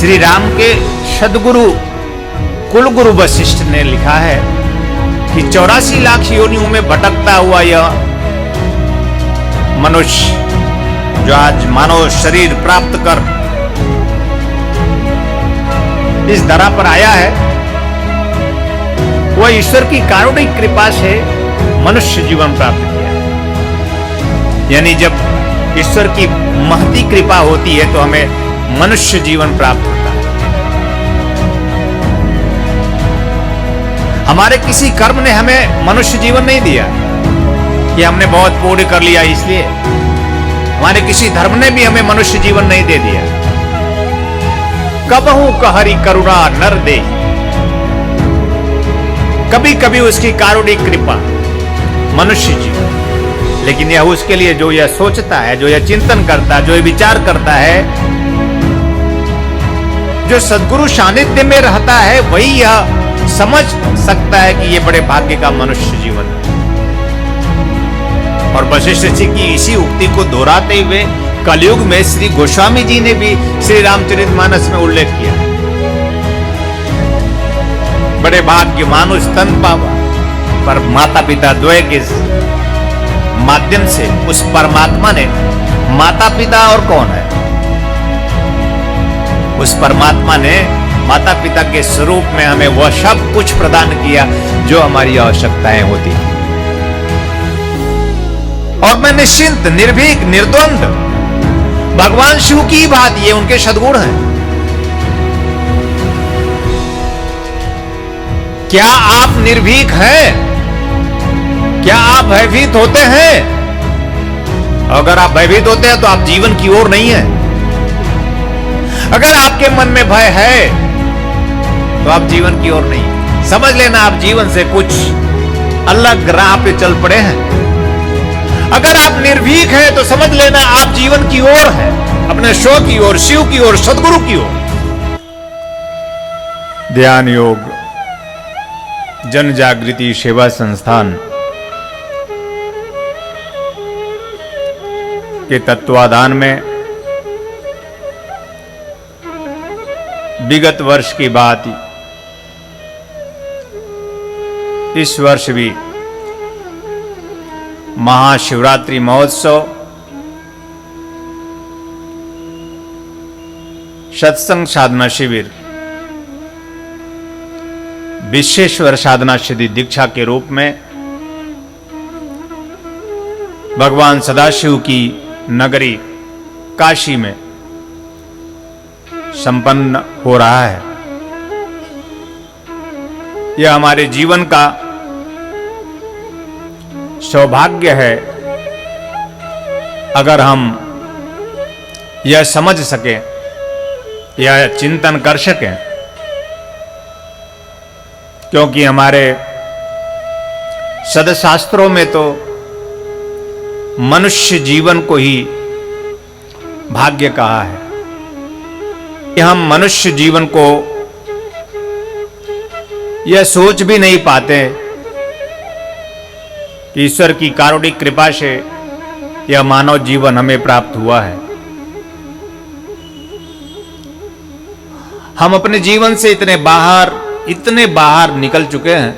श्री राम के सदगुरु कुलगुरु वशिष्ठ ने लिखा है कि 84 लाख योनियों में भटकता हुआ यह मनुष्य जो आज मानव शरीर प्राप्त कर इस धरा पर आया है, वह ईश्वर की कारुणिक कृपा से मनुष्य जीवन प्राप्त किया। यानी जब ईश्वर की महती कृपा होती है तो हमें मनुष्य जीवन प्राप्त होता है। हमारे किसी कर्म ने हमें मनुष्य जीवन नहीं दिया कि हमने बहुत पुण्य कर लिया इसलिए। हमारे किसी धर्म ने भी हमें मनुष्य जीवन नहीं दे दिया। कबहू कहरी करुणा नर दे, कभी कभी उसकी कारुणिक कृपा मनुष्य जीवन। लेकिन यह उसके लिए जो यह सोचता है, जो यह चिंतन करता है, जो यह विचार करता है, जो सद्गुरु सानिध्य में रहता है, वही यह समझ सकता है कि यह बड़े भाग्य का मनुष्य जीवन है। और वशिष्ठ जी की इसी उक्ति को दोहराते हुए कलयुग में श्री गोस्वामी जी ने भी श्री रामचरितमानस में उल्लेख किया, बड़े भाग्य मानुष तन पावा। पर माता पिता द्वय के माध्यम से उस परमात्मा ने, माता पिता और कौन है, उस परमात्मा ने माता पिता के स्वरूप में हमें वह सब कुछ प्रदान किया जो हमारी आवश्यकताएं होती थी। और मैं निश्चिंत, निर्भीक, निर्द्वंद भगवान शिव की बात, ये उनके सद्गुण हैं। क्या आप निर्भीक हैं? क्या आप भयभीत होते हैं? अगर आप भयभीत होते हैं तो आप जीवन की ओर नहीं हैं। अगर आपके मन में भय है तो आप जीवन की ओर नहीं। समझ लेना आप जीवन से कुछ अलग राह पे चल पड़े हैं। अगर आप निर्भीक हैं तो समझ लेना आप जीवन की ओर हैं, अपने शो की ओर, शिव की ओर, सद्गुरु की ओर। ध्यान योग जन जागृति सेवा संस्थान के तत्वाधान में विगत वर्ष की बात इस वर्ष भी महाशिवरात्रि महोत्सव, सत्संग साधना शिविर, विश्वेश्वर साधना सिद्धि दीक्षा के रूप में भगवान सदाशिव की नगरी काशी में संपन्न हो रहा है। यह हमारे जीवन का सौभाग्य है अगर हम यह समझ सकें, यह चिंतन कर सकें, क्योंकि हमारे सदशास्त्रों में तो मनुष्य जीवन को ही भाग्य कहा है कि हम मनुष्य जीवन को यह सोच भी नहीं पाते कि ईश्वर की कारुणिक कृपा से यह मानव जीवन हमें प्राप्त हुआ है। हम अपने जीवन से इतने बाहर निकल चुके हैं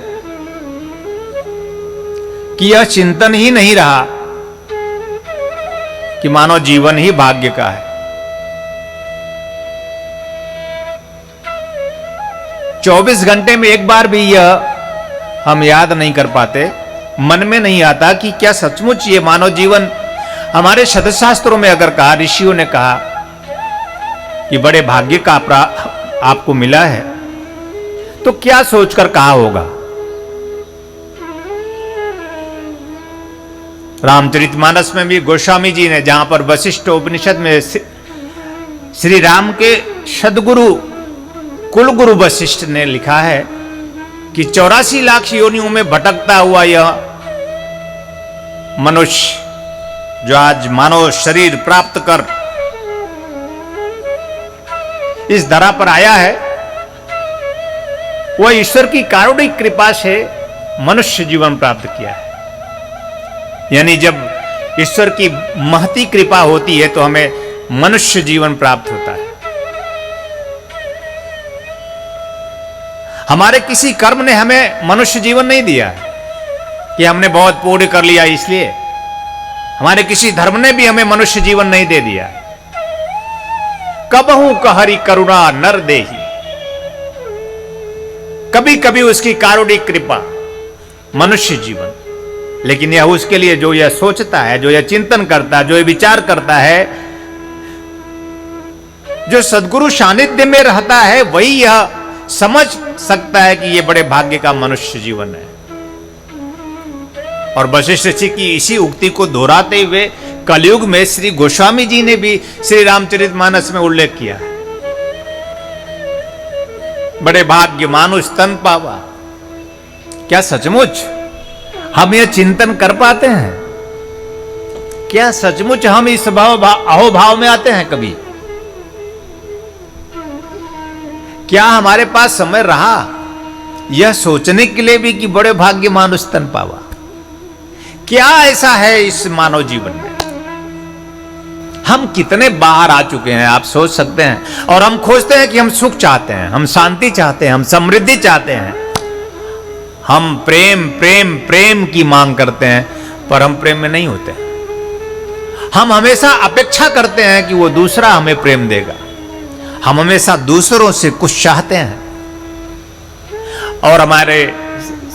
कि यह चिंतन ही नहीं रहा कि मानव जीवन ही भाग्य का है। 24 घंटे में एक बार भी यह हम याद नहीं कर पाते, मन में नहीं आता कि क्या सचमुच ये मानव जीवन हमारे सदशास्त्रों में अगर कहा, ऋषियों ने कहा कि बड़े भाग्य का आपको मिला है, तो क्या सोचकर कहा होगा। रामचरितमानस में भी गोस्वामी जी ने, जहां पर वशिष्ठ उपनिषद में श्री राम के सदगुरु कुलगुरु वशिष्ठ ने लिखा है कि 84 लाख योनियों में भटकता हुआ यह मनुष्य जो आज मानव शरीर प्राप्त कर इस धरा पर आया है, वह ईश्वर की कारुणिक कृपा से मनुष्य जीवन प्राप्त किया है। यानी जब ईश्वर की महती कृपा होती है तो हमें मनुष्य जीवन प्राप्त होता है। हमारे किसी कर्म ने हमें मनुष्य जीवन नहीं दिया कि हमने बहुत पुण्य कर लिया इसलिए। हमारे किसी धर्म ने भी हमें मनुष्य जीवन नहीं दे दिया। कबहू कहरी करुणा नर देही, कभी कभी उसकी कारुणिक कृपा मनुष्य जीवन। लेकिन यह उसके लिए जो यह सोचता है, जो यह चिंतन करता है, जो यह विचार करता है, जो सद्गुरु सानिध्य में रहता है, वही यह समझ सकता है कि यह बड़े भाग्य का मनुष्य जीवन है। और वशिष्ठ जी की इसी उक्ति को दोहराते हुए कलयुग में श्री गोस्वामी जी ने भी श्री रामचरितमानस में उल्लेख किया है, बड़े भाग्य मानुष तन पावा। क्या सचमुच हम यह चिंतन कर पाते हैं? क्या सचमुच हम इस अहोभाव में आते हैं कभी? क्या हमारे पास समय रहा यह सोचने के लिए भी कि बड़े भाग्य मानुष तन पावा? क्या ऐसा है इस मानव जीवन में? हम कितने बाहर आ चुके हैं, आप सोच सकते हैं। और हम खोजते हैं कि हम सुख चाहते हैं, हम शांति चाहते हैं, हम समृद्धि चाहते हैं, हम प्रेम प्रेम प्रेम की मांग करते हैं, पर हम प्रेम में नहीं होते। हम हमेशा अपेक्षा करते हैं कि वो दूसरा हमें प्रेम देगा। हम हमेशा दूसरों से कुछ चाहते हैं। और हमारे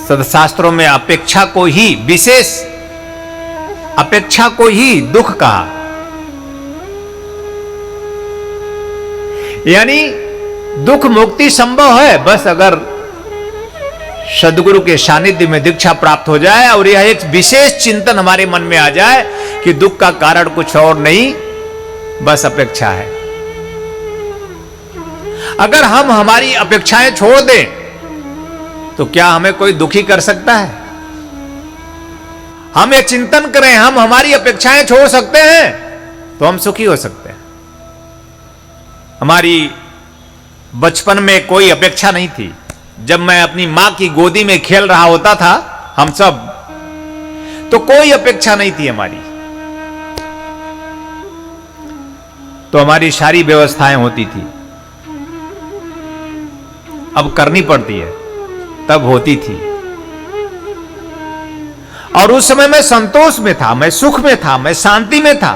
सदशास्त्रों में अपेक्षा को ही विशेष, अपेक्षा को ही दुख कहा। यानी दुख मुक्ति संभव है बस अगर सदगुरु के सानिध्य में दीक्षा प्राप्त हो जाए और यह एक विशेष चिंतन हमारे मन में आ जाए कि दुख का कारण कुछ और नहीं, बस अपेक्षा है। अगर हम हमारी अपेक्षाएं छोड़ दें तो क्या हमें कोई दुखी कर सकता है? हम ये चिंतन करें, हम हमारी अपेक्षाएं छोड़ सकते हैं तो हम सुखी हो सकते हैं। हमारी बचपन में कोई अपेक्षा नहीं थी। जब मैं अपनी मां की गोदी में खेल रहा होता था, हम सब, तो कोई अपेक्षा नहीं थी हमारी। तो हमारी सारी व्यवस्थाएं होती थी, अब करनी पड़ती है, तब होती थी। और उस समय मैं संतोष में था, मैं सुख में था, मैं शांति में था।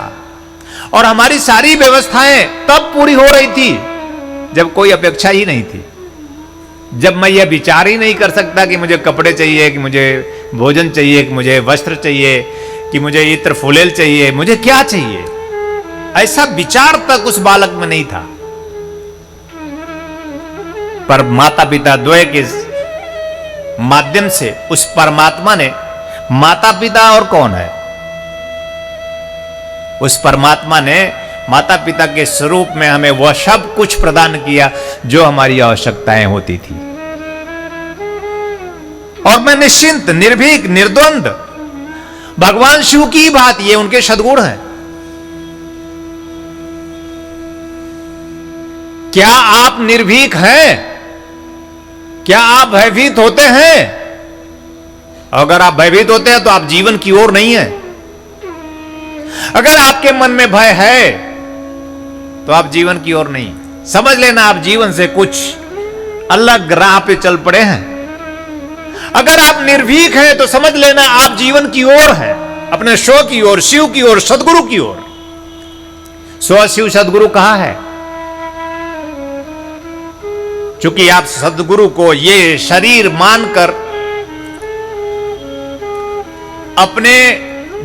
और हमारी सारी व्यवस्थाएं तब पूरी हो रही थी जब कोई अपेक्षा ही नहीं थी। जब मैं यह विचार ही नहीं कर सकता कि मुझे कपड़े चाहिए, कि मुझे भोजन चाहिए, कि मुझे वस्त्र चाहिए, कि मुझे इत्र फुलेल चाहिए, मुझे क्या चाहिए, ऐसा विचार तक उस बालक में नहीं था। पर माता पिता द्वय के माध्यम से उस परमात्मा ने, माता पिता और कौन है, उस परमात्मा ने माता पिता के स्वरूप में हमें वह सब कुछ प्रदान किया जो हमारी आवश्यकताएं होती थी। और मैं निश्चिंत, निर्भीक, निर्द्वंद भगवान शिव की बात, ये उनके सद्गुण हैं। क्या आप निर्भीक हैं? क्या आप भयभीत होते हैं? अगर आप भयभीत होते हैं तो आप जीवन की ओर नहीं हैं। अगर आपके मन में भय है तो आप जीवन की ओर नहीं, समझ लेना आप जीवन से कुछ अलग राह पे चल पड़े हैं। अगर आप निर्भीक हैं तो समझ लेना आप जीवन की ओर हैं, अपने स्व की ओर, शिव की ओर, सदगुरु की ओर। स्व शिव सदगुरु कहां है? चूंकि आप सदगुरु को ये शरीर मानकर अपने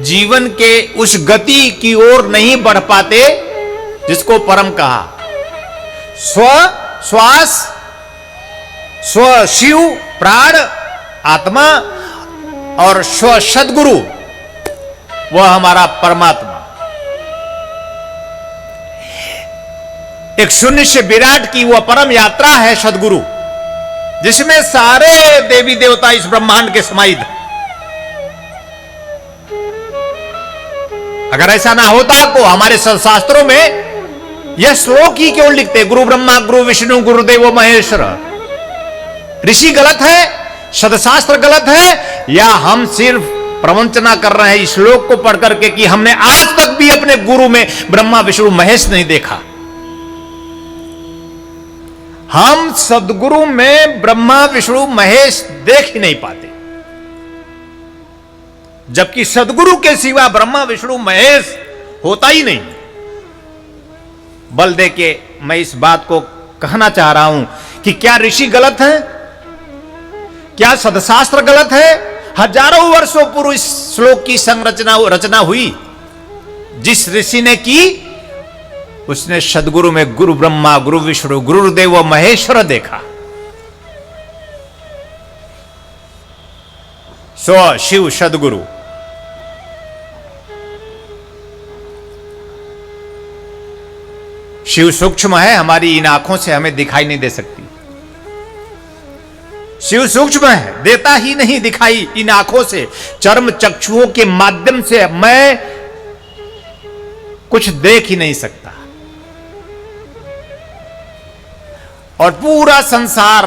जीवन के उस गति की ओर नहीं बढ़ पाते जिसको परम कहा। स्व श्वास, स्व शिव प्राण आत्मा और स्व सदगुरु, वह हमारा परमात्मा। एक शून्य से विराट की वह परम यात्रा है सदगुरु, जिसमें सारे देवी देवता इस ब्रह्मांड के समाहित हैं। अगर ऐसा ना होता तो हमारे शास्त्रों में यह श्लोक ही क्यों लिखते, गुरु ब्रह्मा गुरु विष्णु गुरुदेव महेश्वर। ऋषि गलत है, सदशास्त्र गलत है, या हम सिर्फ प्रवंचना कर रहे हैं इस श्लोक को पढ़ करके कि हमने आज तक भी अपने गुरु में ब्रह्मा विष्णु महेश नहीं देखा। हम सदगुरु में ब्रह्मा विष्णु महेश देख ही नहीं पाते, जबकि सदगुरु के सिवा ब्रह्मा विष्णु महेश होता ही नहीं। बल दे के मैं इस बात को कहना चाह रहा हूं कि क्या ऋषि गलत हैं? क्या सदशास्त्र गलत है? हजारों वर्षों पूर्व इस श्लोक की रचना हुई। जिस ऋषि ने की, उसने सदगुरु में गुरु ब्रह्मा, गुरु विष्णु, गुरुदेव महेश्वर देखा। सो शिव सदगुरु। शिव सूक्ष्म है, हमारी इन आंखों से हमें दिखाई नहीं दे सकती। शिव सूक्ष्म है, देता ही नहीं दिखाई इन आंखों से, चर्म चक्षुओं के माध्यम से मैं कुछ देख ही नहीं सकता। और पूरा संसार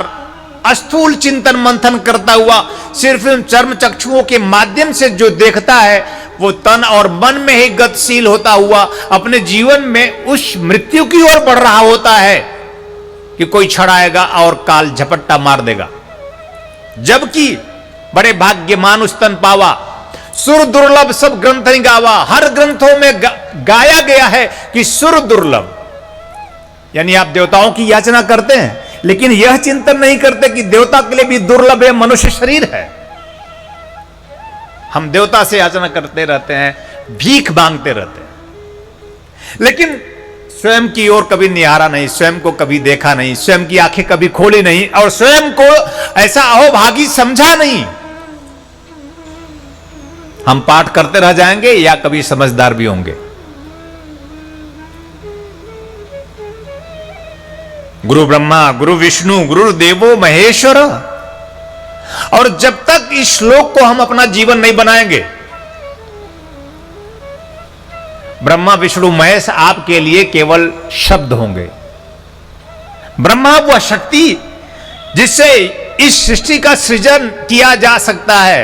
अस्थूल चिंतन मंथन करता हुआ सिर्फ इन चर्म चक्षुओं के माध्यम से जो देखता है, वो तन और मन में ही गतिशील होता हुआ अपने जीवन में उस मृत्यु की ओर बढ़ रहा होता है कि कोई क्षण आएगा और काल झपट्टा मार देगा। जबकि बड़े भाग्यमान उस तन पावा, सुर दुर्लभ सब ग्रंथ ही गावा। हर ग्रंथों में गाया गया है कि सुर दुर्लभ, यानी आप देवताओं की याचना करते हैं, लेकिन यह चिंतन नहीं करते कि देवता के लिए भी दुर्लभ है मनुष्य शरीर है। हम देवता से याचना करते रहते हैं, भीख मांगते रहते हैं, लेकिन स्वयं की ओर कभी निहारा नहीं, स्वयं को कभी देखा नहीं, स्वयं की आंखें कभी खोली नहीं और स्वयं को ऐसा अहोभागी समझा नहीं। हम पाठ करते रह जाएंगे या कभी समझदार भी होंगे। गुरु ब्रह्मा, गुरु विष्णु, गुरु देवो महेश्वर। और जब तक इस श्लोक को हम अपना जीवन नहीं बनाएंगे, ब्रह्मा विष्णु महेश आपके लिए केवल शब्द होंगे। ब्रह्मा वह शक्ति जिससे इस सृष्टि का सृजन किया जा सकता है।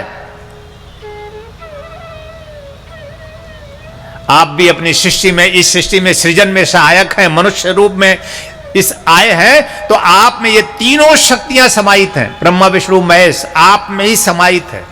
आप भी अपनी सृष्टि में, इस सृष्टि में सृजन में सहायक हैं, मनुष्य रूप में इस आए हैं, तो आप में ये तीनों शक्तियां समाहित हैं। ब्रह्मा विष्णु महेश आप में ही समाहित है।